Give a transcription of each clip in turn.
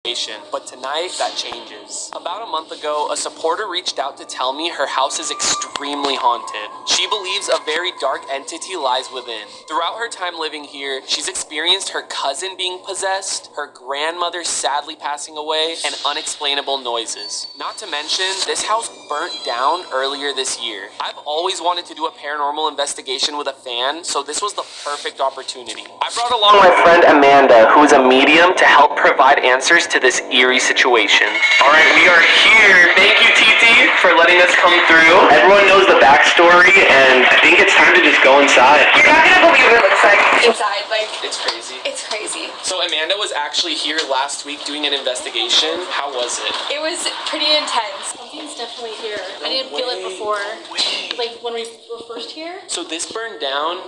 But tonight, that changes. About a month ago, a supporter reached out to tell me her house is extremely haunted. She believes a very dark entity lies within. Throughout her time living here, she's experienced her cousin being possessed, her grandmother sadly passing away, and unexplainable noises. Not to mention, this house burnt down earlier this year. I've always wanted to do a paranormal investigation with a fan, so this was the perfect opportunity. I brought along my friend Amanda, who is a medium, to help provide answers to this eerie situation. Alright, we are here. Thank you, TT, for letting us come through. Everyone knows the backstory, and I think it's time to just go inside. You're not gonna believe what it looks like inside. Like, it's crazy. It's crazy. So Amanda was actually here last week doing an investigation. How was it? It was pretty intense. Something's definitely here. I didn't feel it before. Like when we were first here. So this burned down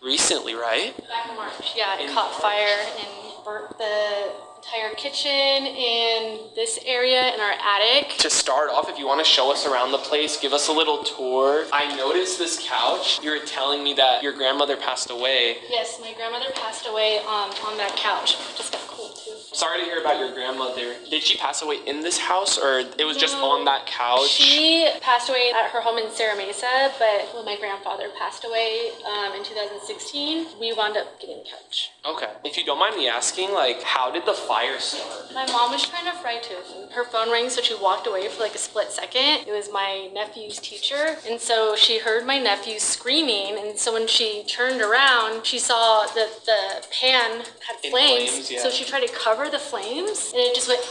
recently, right? Back in March. Yeah, it caught fire and burnt the entire kitchen and this area in our attic. To start off, if you want to show us around the place, give us a little tour. I noticed this couch. You were telling me that your grandmother passed away. Yes, my grandmother passed away on that couch. It just got cool too. Sorry to hear about your grandmother. Did she pass away in this house, or it was just on that couch? She passed away at her home in Serra Mesa, but when my grandfather passed away in 2016, we wound up getting the couch. Okay. If you don't mind me asking, like, how did the fire start? My mom was trying to fry tofu. Her phone rang, so she walked away for like a split second. It was my nephew's teacher, and so she heard my nephew screaming, and so when she turned around, she saw that the pan had flames, yeah. So she tried to cover the flames, and it just went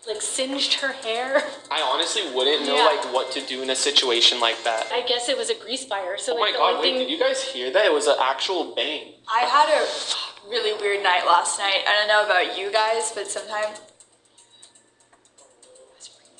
like singed her hair. I honestly wouldn't know like what to do in a situation like that. I guess it was a grease fire. So oh my god, wait, did you guys hear that? It was an actual bang. I had a really weird night last night. I don't know about you guys, but sometimes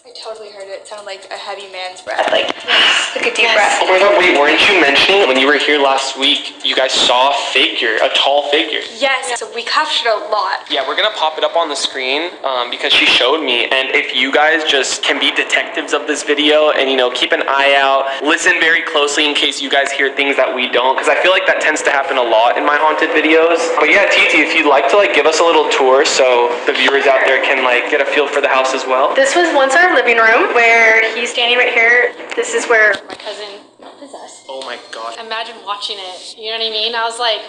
I totally heard it. It sounded like a heavy man's breath. Like a deep breath. Oh my god, wait, weren't you mentioning when you were here last week, you guys saw a figure, a tall figure? Yes, so we captured a lot. Yeah, we're gonna pop it up on the screen because she showed me, and if you guys just can be detectives of this video and, you know, keep an eye out, listen very closely in case you guys hear things that we don't, because I feel like that tends to happen a lot in my haunted videos. But yeah, Titi, if you'd like to like give us a little tour so the viewers out there can like get a feel for the house as well. This was once our living room where he's standing right here. This is where my cousin got possessed. Oh my god. Imagine watching it. You know what I mean? I was like,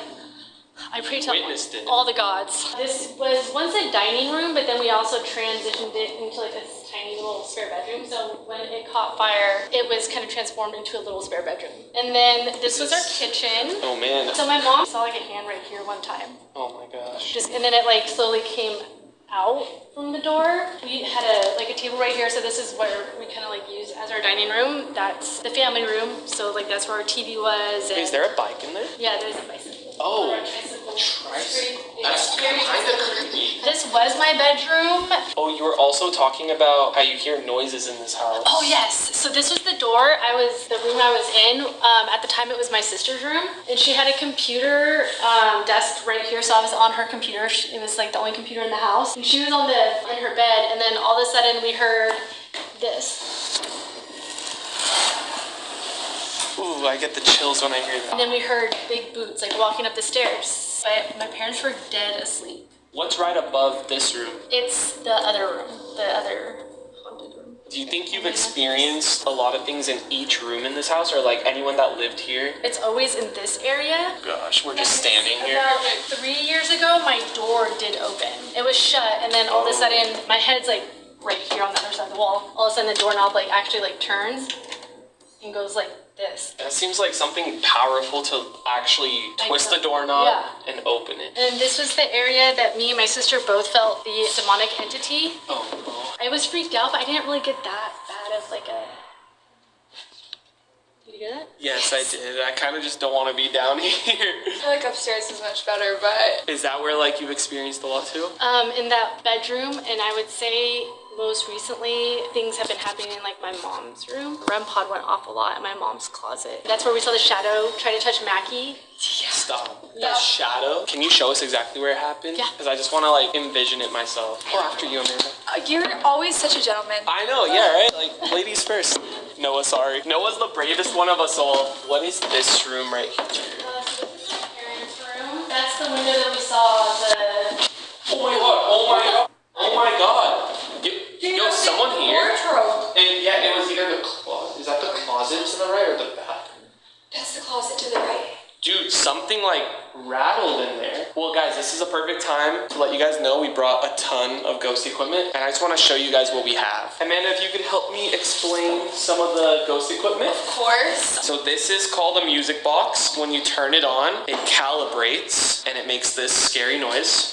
I pray to all the gods. This was once a dining room, but then we also transitioned it into like this tiny little spare bedroom. So when it caught fire, it was kind of transformed into a little spare bedroom. And then this was our kitchen. Oh man. So my mom saw like a hand right here one time. Oh my gosh. And then it like slowly came out from the door. We had a table right here, so this is where we kind of like use as our dining room. That's the family room, so like that's where our TV was. And is there a bike in there? yeah, there's a bicycle. Oh, tricycle. That's kind of creepy. This was my bedroom. Oh, you were also talking about how you hear noises in this house. Oh yes, so this was the door. The room I was in. At the time it was my sister's room, and she had a computer desk right here, so I was on her computer. It was like the only computer in the house, and she was in her bed, and then all of a sudden we heard this. Ooh, I get the chills when I hear that. And then we heard big boots like walking up the stairs, but my parents were dead asleep. What's right above this room? It's the other room, the other haunted room. Do you think you've experienced a lot of things in each room in this house, or like anyone that lived here? It's always in this area. Gosh, we're just standing here. About 3 years ago, my door did open. It was shut, and then all of a sudden, my head's like right here on the other side of the wall. All of a sudden, the doorknob like actually like turns and goes like this. That seems like something powerful to actually twist the doorknob and open it. And this was the area that me and my sister both felt the demonic entity. Oh no. I was freaked out, but I didn't really get that bad of like a... Did you hear that? Yes, I did. I kind of just don't want to be down here. I feel like upstairs is much better, but... Is that where like you've experienced a lot too? In that bedroom, and I would say most recently things have been happening in like my mom's room. REM pod went off a lot in my mom's closet. That's where we saw the shadow try to touch Mackie. Yeah. Stop. That shadow? Can you show us exactly where it happened? Yeah. Because I just want to like envision it myself. Or after you, Amanda. You're always such a gentleman. I know, yeah, right? Like, ladies first. Noah, sorry. Noah's the bravest one of us all. What is this room right here? So this is my parents' room. That's the window that we saw the Oh my god, oh my god, oh my god. Yo, someone here. Wardrobe. And yeah, it was either the closet. Is that the closet to the right or the bathroom? That's the closet to the right. Dude, something like rattled in there. Well guys, this is a perfect time to let you guys know we brought a ton of ghost equipment and I just want to show you guys what we have. Amanda, if you could help me explain some of the ghost equipment. Of course. So this is called a music box. When you turn it on, it calibrates and it makes this scary noise.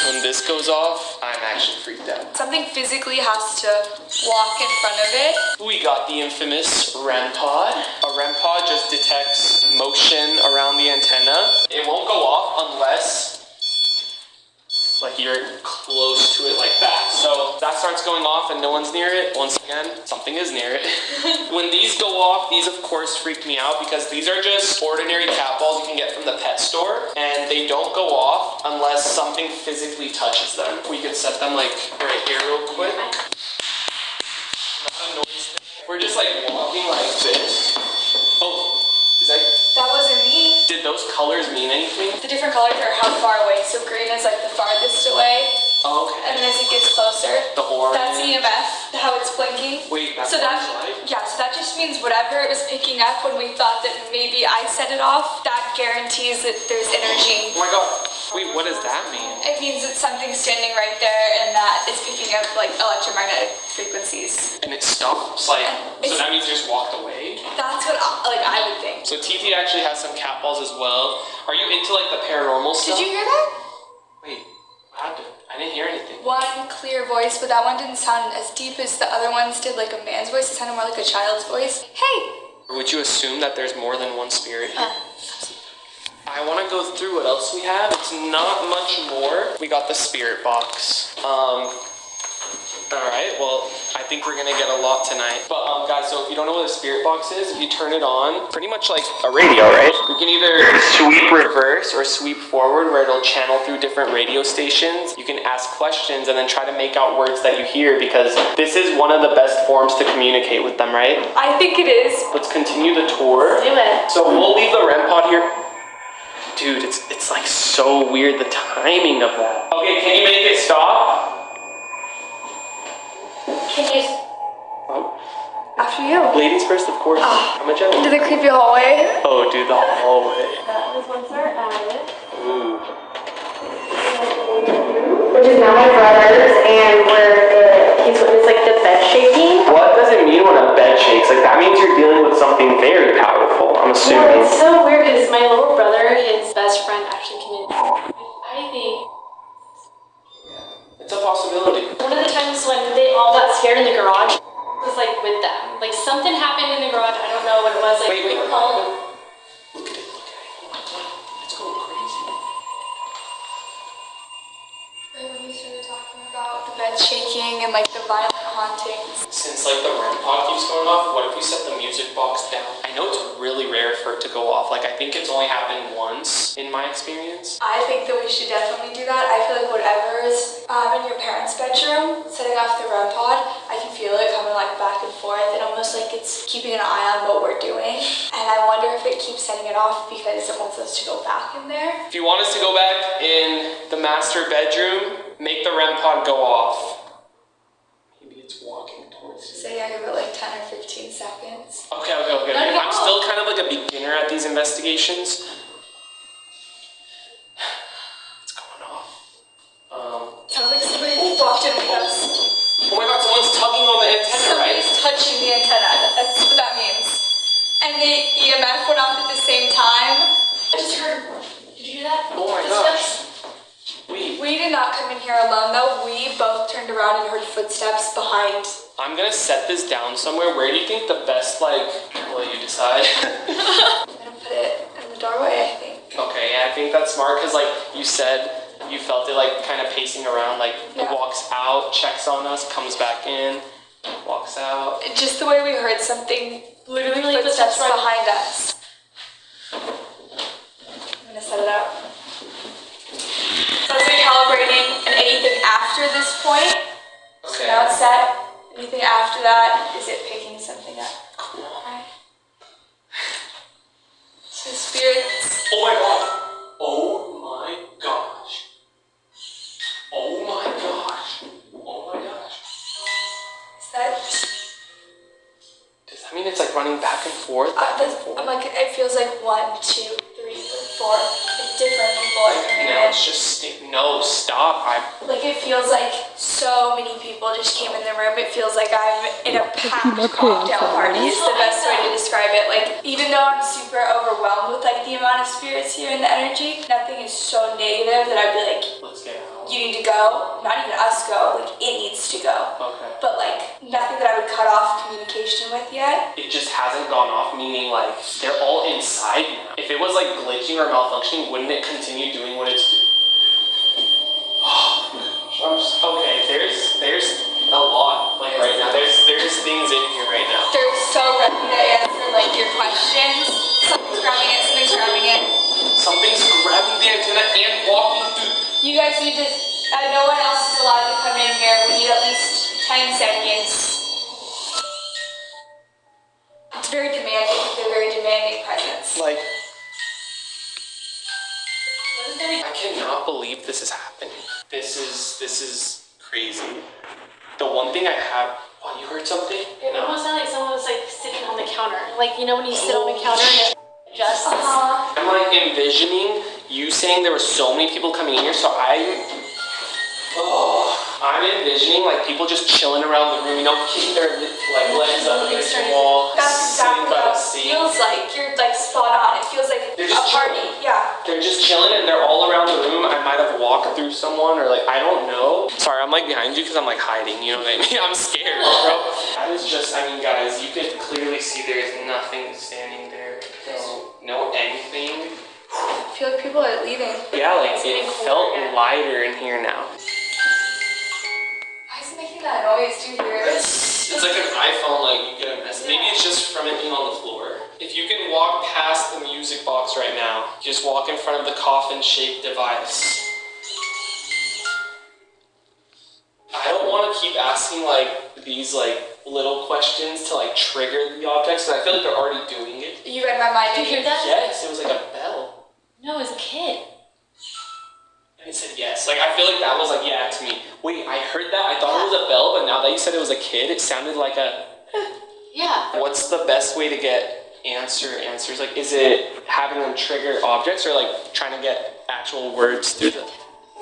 When this goes off, I'm actually freaked out. Something physically has to walk in front of it. We got the infamous REM pod. A REM pod just detects motion around the antenna. It won't go off unless like you're close to it like that. So that starts going off and no one's near it. Once again, something is near it. When these go off, these of course freak me out because these are just ordinary cat balls you can get from the pet store and they don't go off unless something physically touches them. We could set them like right here real quick. Not a noise thing. We're just like walking like this. Oh, is That wasn't me. did those colors mean anything? The different colors are how far away. So green is like the farthest away. Oh, okay. And then as it gets closer, The orange. that's EMF, how it's blinking. Wait, that's So that, orange light? yeah, so that just means whatever it was picking up when we thought that maybe I set it off, that guarantees that there's energy. Oh my god. Wait, what does that mean? It means that something's standing right there and that it's picking up like electromagnetic frequencies. And it stops? Like, so It's- that means you just walked away? That's what I would think. So TT actually has some cat balls as well. Are you into like the paranormal stuff? Did you hear that? Wait, what happened? I didn't hear anything. One clear voice, but that one didn't sound as deep as the other ones did, like a man's voice. It sounded more like a child's voice. Hey! Or would you assume that there's more than one spirit here? I want to go through what else we have. It's not much more. We got the spirit box. Alright, well, I think we're gonna get a lot tonight. But guys, so if you don't know what a spirit box is, if you turn it on, pretty much like a radio, right? You can either sweep reverse or sweep forward where it'll channel through different radio stations. You can ask questions and then try to make out words that you hear because this is one of the best forms to communicate with them, right? I think it is. Let's continue the tour. Do it. So we'll leave the REM pod here. Dude, it's like so weird, the timing of that. Okay, can you make it stop? Can you... Oh, After you. ladies first, of course. How much Into the creepy hallway. Oh, dude, the hallway. That was once our attic. Ooh. Which is now my brother's, and he's witnessed like the bed shaking. What does it mean when a bed shakes? Like, that means you're dealing with something very powerful, I'm Well, assuming. it's so weird because my little brother, his best friend, actually committed. I think It's a possibility. one of the times when they all got scared in the garage was like with them. Like something happened in the garage. I don't know what it was. Like Wait. we were calling. Look at it, look at it. It's going crazy. Right when we started talking about the bed shaking and like the violent hauntings. Since like the REM pod keeps going off, what if we set the music box down? I know it's really rare for it to go off. Like I think it's only happened once in my experience. I think that we should definitely do that. I feel like whatever is in your parents' bedroom, setting off the REM pod, I can feel it coming like back and forth. It almost like it's keeping an eye on what we're doing. And I wonder if it keeps setting it off because it wants us to go back in there. If you want us to go back in the master bedroom, make the REM pod go off. Maybe it's walking towards you. Say I give it like 10 or 15 seconds. Okay. No. I'm still kind of like a beginner at these investigations. It's going off. Sounds like somebody walked in with us. Oh my god, someone's tugging on the antenna, right? Somebody's touching the antenna. That's what that means. And the EMF went off at the same time. I just heard. Did you hear that? Oh my Footsteps? Wait, We did not come in here alone though. We both turned around and heard footsteps behind. I'm gonna set this down somewhere. Where do you think the best, like, well, you decide. I'm gonna put it in the doorway, I think. Okay, yeah, I think that's smart because, like, you said you felt it, like, kind of pacing around. Like, it Yeah. walks out, checks on us, comes back in, walks out. Just the way we heard something, literally Footsteps footsteps right behind us. I'm gonna set it up. So it's recalibrating, and anything after this point, so now it's set. Anything after that, is it picking something up? Cool. Okay. So spirits. Oh my god. Oh my running back and forth. I'm like, it feels like 1, 2, 3, 4 different people are coming in. No, it's just no, stop. Like it feels like so many people just came in the room. It feels like I'm in a packed cocktail party. Is the best way to describe it. Like even though I'm super overwhelmed with like the amount of spirits here and the energy, nothing is so negative that I'd be like, let's get out. You need to go. Not even us go. Like it needs to go. Okay. But like nothing that I would cut off communication with yet. It just hasn't gone off, meaning like they're all inside now. If it was like glitching or malfunctioning, wouldn't it continue doing what it's doing? Okay, there's a lot like right now. There's things in here right now. They're so ready to answer like your questions. Something's grabbing it. Something's grabbing it. Something's grabbing the antenna and walking through. You guys need to. No one else is allowed to come in here. We need at least 10 seconds. It's very demanding. They're very demanding presence. Like, I cannot believe this is happening. This is crazy. The one thing I have. What, you heard something? It almost sounded like someone was like sitting on the counter. Like you know when you sit on the counter and it adjusts. I'm like envisioning you saying there were so many people coming in here, so I'm envisioning like people just chilling around the room, you know, keeping their like legs up against the wall. That's exactly what it feels like. You're like spot on. It feels like They're a just party. chilling. Yeah. They're just chilling and they're all around the room. I might have walked through someone or like, I don't know. Sorry, I'm like behind you because I'm like hiding, you know what I mean? I'm scared, bro. That is just, I mean, guys, you could clearly see there's nothing standing there. No anything. I feel like people are leaving. Yeah, like it felt lighter in here now. Why is it making that noise? Do you hear it? It's like an iPhone, like you get a message. Maybe it's just from it being on the floor. If you can walk past the music box right now, just walk in front of the coffin-shaped device. I don't want to keep asking like these like little questions to like trigger the objects, because I feel like they're already doing it. You read my mind. Did you hear that? Yes, it was like a bell. No, it was a kid. And it said yes. Like I feel like that was like yeah to me. Wait, I heard that. I thought it was a bell, but now that you said it was a kid, it sounded like a. Yeah. What's the best way to get answers? Like, is it having them trigger objects or like trying to get actual words through them?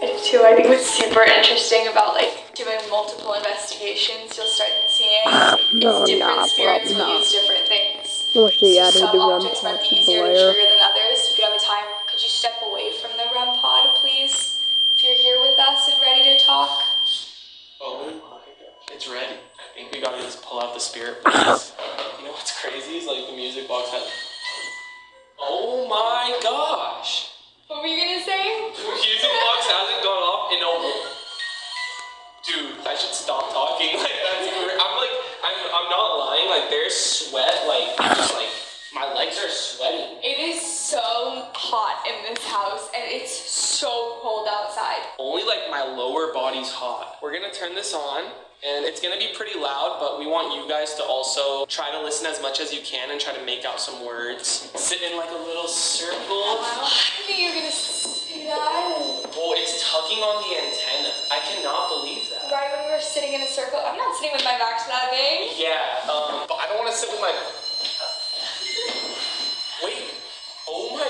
I do too. I think what's super interesting about like doing multiple investigations, you'll start seeing it's different spirits will use different things. Some objects might be easier to trigger than others. If you have a time, could you step away from the REM pod, please? If you're here with us and ready to talk. Oh my gosh, it's ready. I think we gotta just pull out the spirit box. You know what's crazy is like the music box has. Oh my gosh! What were you gonna say? The music box hasn't gone off in over. Dude, I should stop talking. Like that's I'm not lying. Like there's sweat. Like just like my legs are sweating. It is so hot in this house and it's so cold outside. Only like my lower body's hot. We're gonna turn this on. And it's gonna be pretty loud, but we want you guys to also try to listen as much as you can and try to make out some words. Sit in like a little circle. I think you're gonna see that. Oh, it's tugging on the antenna. I cannot believe that. Right when we were sitting in a circle, I'm not sitting with my back to that thing. Yeah, but I don't want to sit with my. Wait. Oh my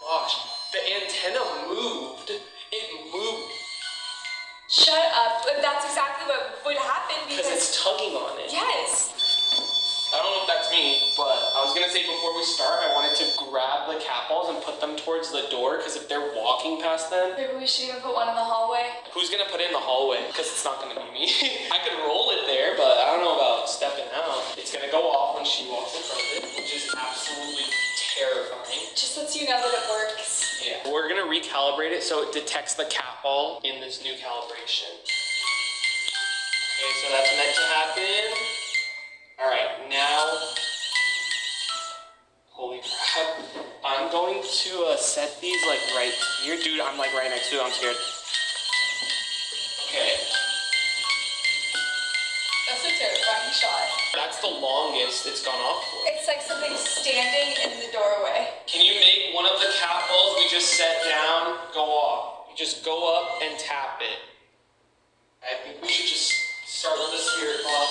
gosh. The antenna moved. It moved. Shut up. That's exactly what would happen Because it's tugging on it. Yes. I don't know if that's me, but I was gonna say before we start, I wanted to grab the cat balls and put them towards the door, because if they're walking past them, Maybe we should even put one in the hallway. who's gonna put it in the hallway? Because it's not gonna be me. I could roll it there, but I don't know about stepping out. It's gonna go off when she walks in front of it, which is absolutely terrifying. Just lets you know that it works. Yeah. We're gonna recalibrate it so it detects the cat ball in this new calibration. Okay, so that's meant to happen. Alright, now, holy crap. I'm going to set these like right here. Dude, I'm like right next to it, I'm scared. Okay. That's a terrifying shot. That's the longest it's gone off for. It's like something standing in the doorway. Can you make one of the cat balls we just set down go off? You just go up and tap it. I think we should just start with the spirit ball.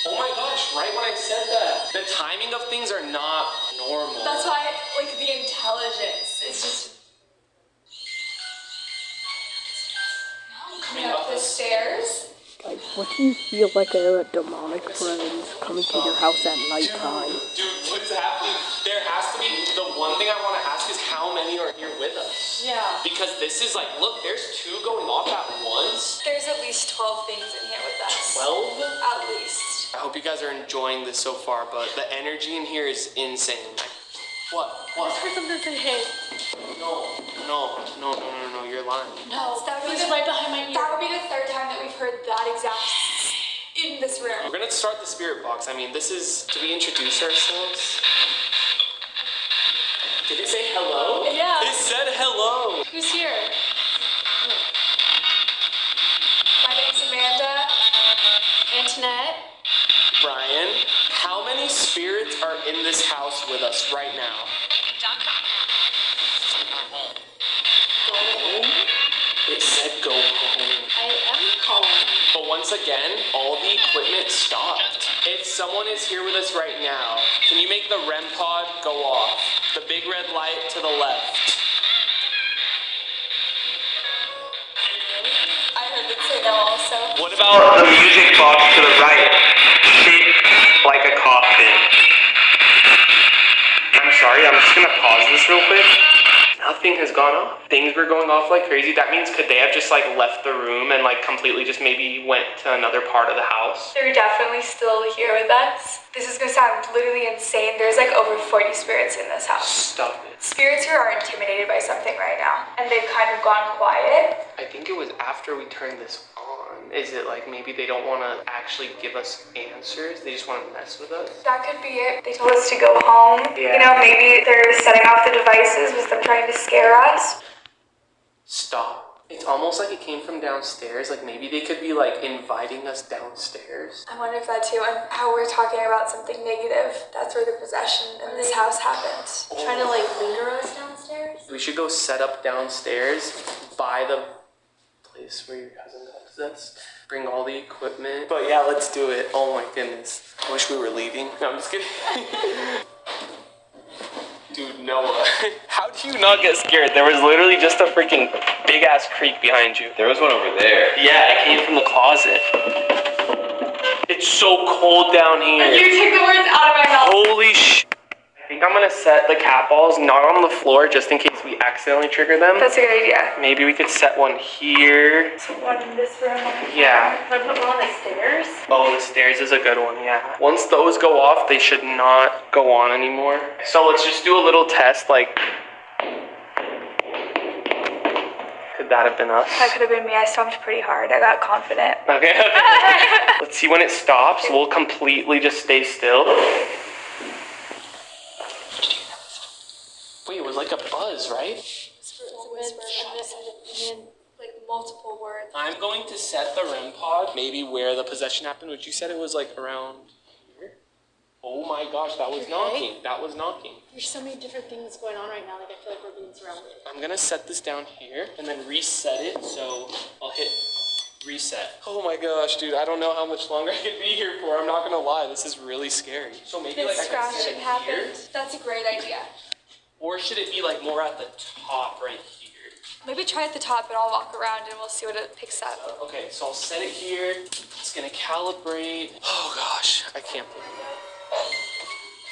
Oh my gosh, right when I said that. The timing of things are not normal. That's why, like, the intelligence is just... Coming up the stairs. Like, what do you feel like a demonic friends coming to your house at nighttime? Dude, what's happening? There has to be, the one thing I want to ask is how many are here with us? Yeah. Because this is like, look, there's 2 going off at once. There's at least 12 things in here with us. 12? At least. I hope you guys are enjoying this so far, but the energy in here is insane. What? I just heard something say, hey. No, you're lying. No, That it would was be right behind my ear. That would be the 3rd time that we've heard that exact in this room. We're gonna start the spirit box. I mean, this is, do we introduce ourselves? Did it say hello? Yeah. It said hello. Who's here? My name's Amanda. Antoinette. Brian, how many spirits are in this house with us right now? It said go home. I am home. But once again, all the equipment stopped. If someone is here with us right now, can you make the REM pod go off? The big red light to the left. I heard it say no also. What about the music box to the right? Shaped like a coffin. I'm sorry, I'm just gonna pause this real quick. Nothing has gone off. Things were going off like crazy. That means could they have just like left the room and like completely just maybe went to another part of the house? They're definitely still here with us. This is gonna sound literally insane. There's like over 40 spirits in this house. Stop it. Spirits here are intimidated by something right now, and they've kind of gone quiet. I think it was after we turned this on. Is it like maybe they don't want to actually give us answers? They just want to mess with us? That could be it. They told us to go home. Yeah. You know, maybe they're setting off the devices with them trying to scare us. Stop. It's almost like it came from downstairs. Like maybe they could be like inviting us downstairs. I wonder if that too, and how we're talking about something negative. That's where the possession in this house happened. Trying to like linger us downstairs? We should go set up downstairs by the place where your cousin got possessed. Bring all the equipment. But yeah, let's do it. Oh my goodness. I wish we were leaving. No, I'm just kidding. Dude, Noah. How do you not get scared? There was literally just a freaking big ass creak behind you. There was one over there. Yeah, it came from the closet. It's so cold down here. You took the words out of my mouth. Holy sh! I think I'm gonna set the cat balls not on the floor just in case we accidentally trigger them. That's a good idea. Maybe we could set one here. One in this room. Yeah. Can I put one on the stairs? Oh, the stairs is a good one, yeah. Once those go off, they should not go on anymore. So let's just do a little test, like... Could that have been us? That could have been me. I stomped pretty hard. I got confident. Okay. Let's see when it stops. We'll completely just stay still. Wait, it was like a buzz, right? Like multiple words. I'm going to set the REM pod maybe where the possession happened, which you said it was like around here. Oh my gosh, that was knocking. That was knocking. There's so many different things going on right now. Like I feel like we're being surrounded. I'm gonna set this down here and then reset it. So I'll hit reset. Oh my gosh, dude, I don't know how much longer I could be here for. I'm not gonna lie, this is really scary. So maybe like I can set it here. happened. That's a great idea. Or should it be like more at the top right here? Maybe try at the top and I'll walk around and we'll see what it picks up. Okay, so I'll set it here. It's gonna calibrate. Oh gosh, I can't believe it.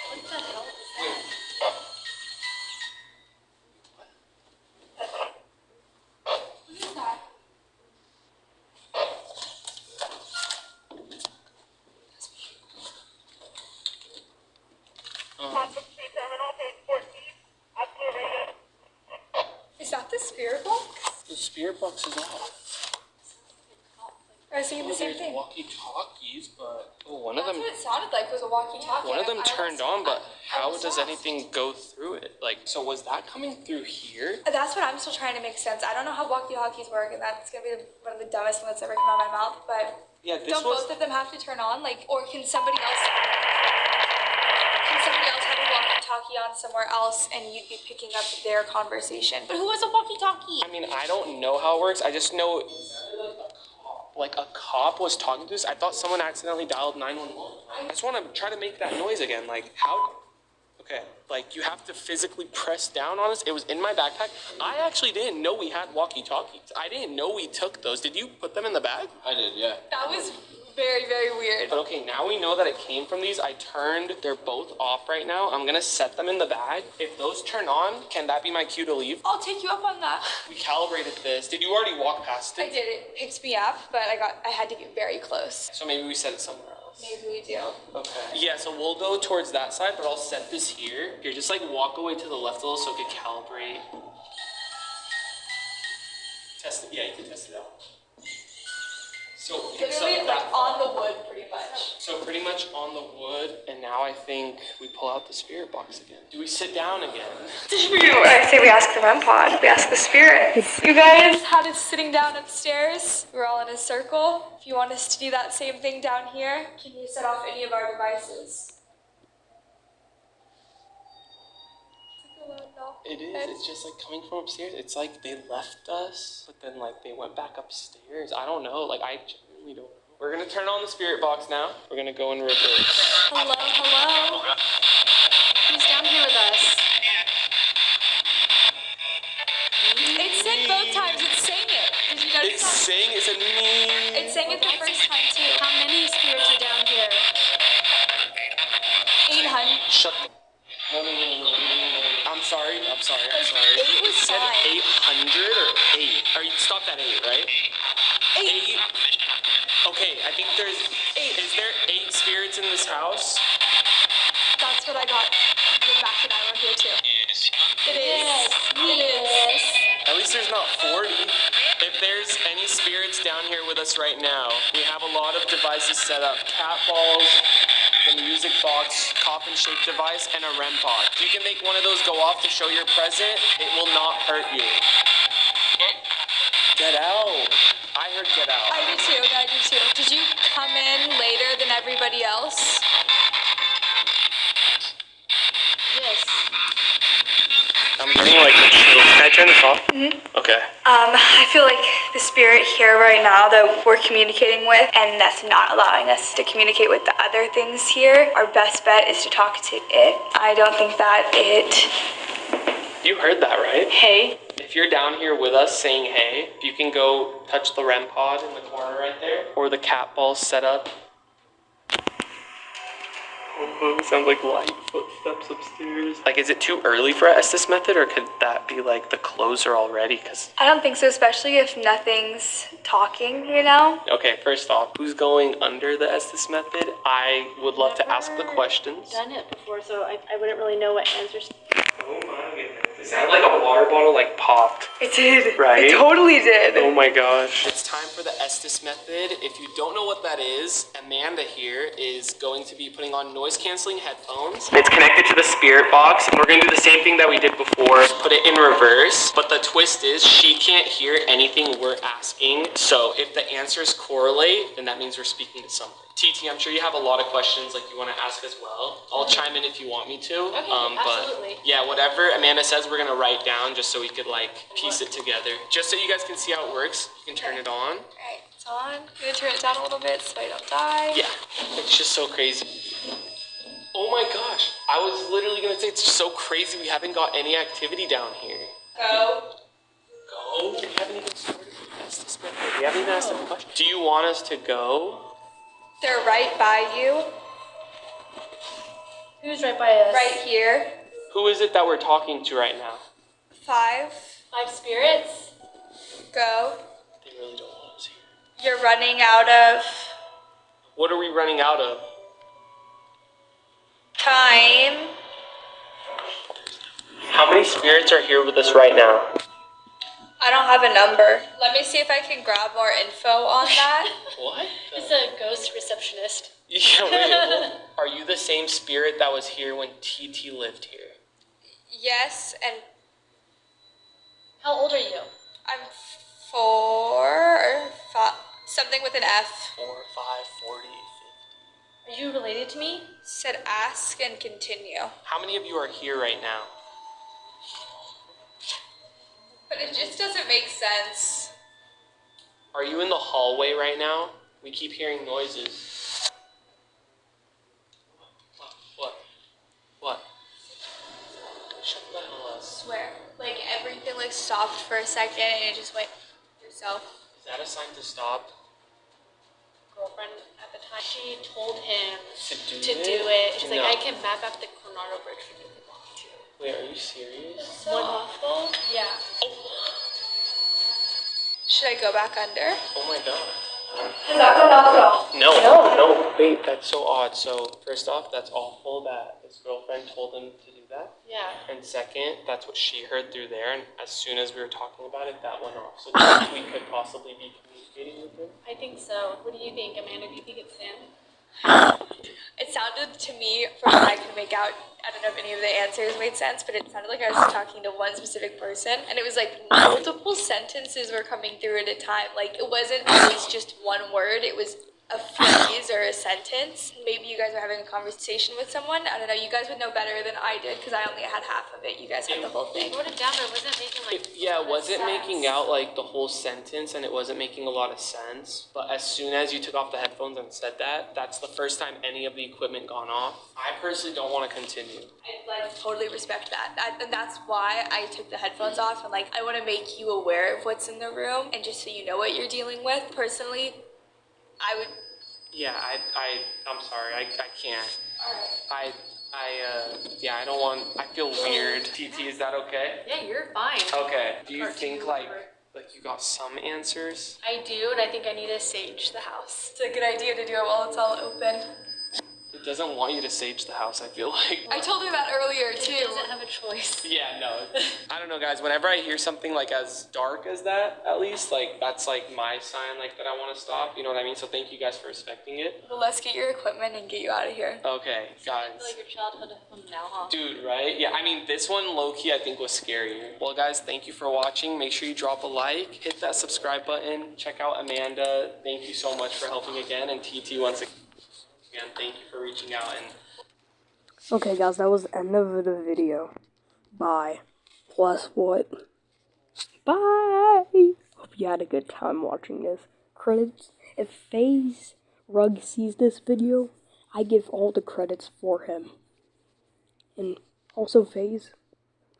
What the hell is Wait. What is that? Is that the spirit box? The spirit box is off. Or is it the same There's thing? walkie-talkies, but one of That's them. what it sounded like, was a walkie-talkie. One of them I don't turned see on, that. but how was does off. anything go through it? Like, so was that coming through here? That's what I'm still trying to make sense. I don't know how walkie-talkies work, and that's gonna be one of the dumbest ones that's ever come out of my mouth. But Yeah, this don't was. both of them have to turn on? Like, or can somebody else? Can somebody else have a walkie-talkie on somewhere else, and you'd be picking up their conversation? But who has a walkie-talkie? I mean, I don't know how it works. I just know. like a cop was talking to us. I thought someone accidentally dialed 911. I just want to try to make that noise again. Like, how? Okay, like you have to physically press down on us. It was in my backpack. I actually didn't know we had walkie-talkies. I didn't know we took those. Did you put them in the bag? I did, yeah. That was very, very weird. But okay, now we know that it came from these. I turned, they're both off right now. I'm gonna set them in the bag. If those turn on, can that be my cue to leave? I'll take you up on that. We calibrated this. Did you already walk past I it? did. It picked me up, but I had to get very close. So maybe we set it somewhere else. Maybe we do. Okay. Yeah, so we'll go towards that side, but I'll set this here. Here, just like walk away to the left a little so it can calibrate. Test it. Yeah, you can test it out. So it's Literally, like on the wood, pretty much. So pretty much on the wood, and now I think we pull out the spirit box again. Do we sit down again? I say we ask the REM pod. We ask the spirit. You guys had us sitting down upstairs. We're all in a circle. If you want us to do that same thing down here, can you set off any of our devices? It is. It's just like coming from upstairs. It's like they left us, but then like they went back upstairs. I don't know. Like I genuinely don't know. We're gonna turn on the spirit box now. We're gonna go in reverse. Hello, hello. Who's down here with us? It sang both times. It sang it. Did you notice It's that? saying it's a me. It sang it the first time too. How many spirits are down here? 800. Shut the. No. I'm sorry. Eight was You said fine. 800 or 8? Or you stopped at 8, right? 8. Okay, I think there's 8. Is there 8 spirits in this house? That's what I got when Max and I were here too. It is. It is. At least there's not 40. If there's any spirits down here with us right now, we have a lot of devices set up. Cat balls, the music box, coffin-shaped device, and a REM pod. You can make one of those go off to show you're present. It will not hurt you. Get out. I heard get out. I do too. Did you come in later than everybody else? Yes. I'm getting like the chills. Can I turn this off? Okay. I feel like the spirit here right now that we're communicating with, and that's not allowing us to communicate with the other things here, our best bet is to talk to it. I don't think that it... You heard that, right? Hey. If you're down here with us saying hey, you can go touch the REM pod in the corner right there, or the cat ball set up. Oh, sounds like light footsteps upstairs. Like, is it too early for a Estes method, or could that be like the closer already? Cause I don't think so, especially if nothing's talking, you know? okay, first off, who's going under the Estes method? I would love to ask the questions. Done it before, so I wouldn't really know what answers. Oh my goodness. It sounded like a water bottle like popped. It did. Right? It totally did. Oh my gosh. It's time for the Estes method. If you don't know what that is, Amanda here is going to be putting on noise canceling headphones. It's connected to the spirit box, and we're going to do the same thing that we did before, put it in reverse. But the twist is she can't hear anything we're asking. So if the answers correlate, then that means we're speaking to something. TT, I'm sure you have a lot of questions like you want to ask as well. I'll chime in if you want me to. Okay, absolutely. But yeah, whatever Amanda says, we're gonna write down just so we could like piece it together. Just so you guys can see how it works, you can turn it on. Alright, it's on. I'm gonna turn it down a little bit so I don't die. Yeah, it's just so crazy. Oh my gosh, I was literally gonna say it's just so crazy we haven't got any activity down here. Go. Go? We haven't even started with Estes method. We haven't even asked a question. Do you want us to go? They're right by you. Who's right by us? Right here. Who is it that we're talking to right now? 5. 5 spirits? Go. They really don't want us here. You're running out of What are we running out of? time. How many spirits are here with us right now? I don't have a number. Let me see if I can grab more info on that. What? It's a ghost receptionist. Yeah, wait. Are you the same spirit that was here when TT lived here? Yes, and How old are you? I'm 4 or 5. Something with an F. 4, 5, 40, 50. Are you related to me? Said ask and continue. How many of you are here right now? But it just doesn't make sense. Are you in the hallway right now? We keep hearing noises. What? Shut the hell up. Swear. Like everything like stopped for a second and it just went yourself. Is that a sign to stop? Girlfriend at the time, she told him To do it. She's No. like, I can map out the Coronado Bridge for you if you want me to. Wait, are you serious? So awful. Yeah. Should I go back under? Oh my god. Does that go down at all? No, wait, that's so odd. So, first off, that's awful that his girlfriend told him to do that. Yeah. And second, that's what she heard through there, and as soon as we were talking about it, that went off. So, do you think we could possibly be communicating with him? I think so. What do you think, Amanda? Do you think it's him? It sounded to me, from what I could make out, I don't know if any of the answers made sense, but it sounded like I was talking to one specific person, and it was like multiple sentences were coming through at a time. Like, it wasn't always just one word, it was a phrase or a sentence. Maybe you guys were having a conversation with someone. I don't know, you guys would know better than I did, because I only had half of it. You guys had the whole thing. I wrote it down, but it wasn't making like. It wasn't making out like the whole sentence, and it wasn't making a lot of sense. But as soon as you took off the headphones and said that, that's the first time any of the equipment gone off. I personally don't want to continue. I like totally respect that. And that's why I took the headphones off, and like I want to make you aware of what's in the room, and just so you know what you're dealing with. Personally, I would. Yeah, I'm sorry, I can't. Alright. I don't want, I feel weird. TT, is that okay? Yeah, you're fine. Okay. Do you Or think two, like whatever. you got some answers? I do, and I think I need to sage the house. It's a good idea to do it while it's all open. It doesn't want you to sage the house, I feel like. I told her that earlier It too. doesn't have a choice. Yeah, no. I don't know, guys. Whenever I hear something like as dark as that, at least, like that's like my sign, like that I want to stop. You know what I mean? So thank you guys for respecting it. Well, let's get your equipment and get you out of here. Okay, I guys. feel like your childhood home now, huh? Dude, right? Yeah, I mean, this one, low-key, I think was scarier. Well, guys, thank you for watching. Make sure you drop a like, hit that subscribe button, check out Amanda. Thank you so much for helping again, and TT once again, thank you for reaching out. And Okay, guys, that was the end of the video. Bye. Plus what? Bye! Hope you had a good time watching this. Credits. If FaZe Rug sees this video, I give all the credits for him. And also, FaZe,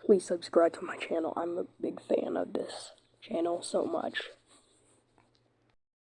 please subscribe to my channel. I'm a big fan of this channel so much.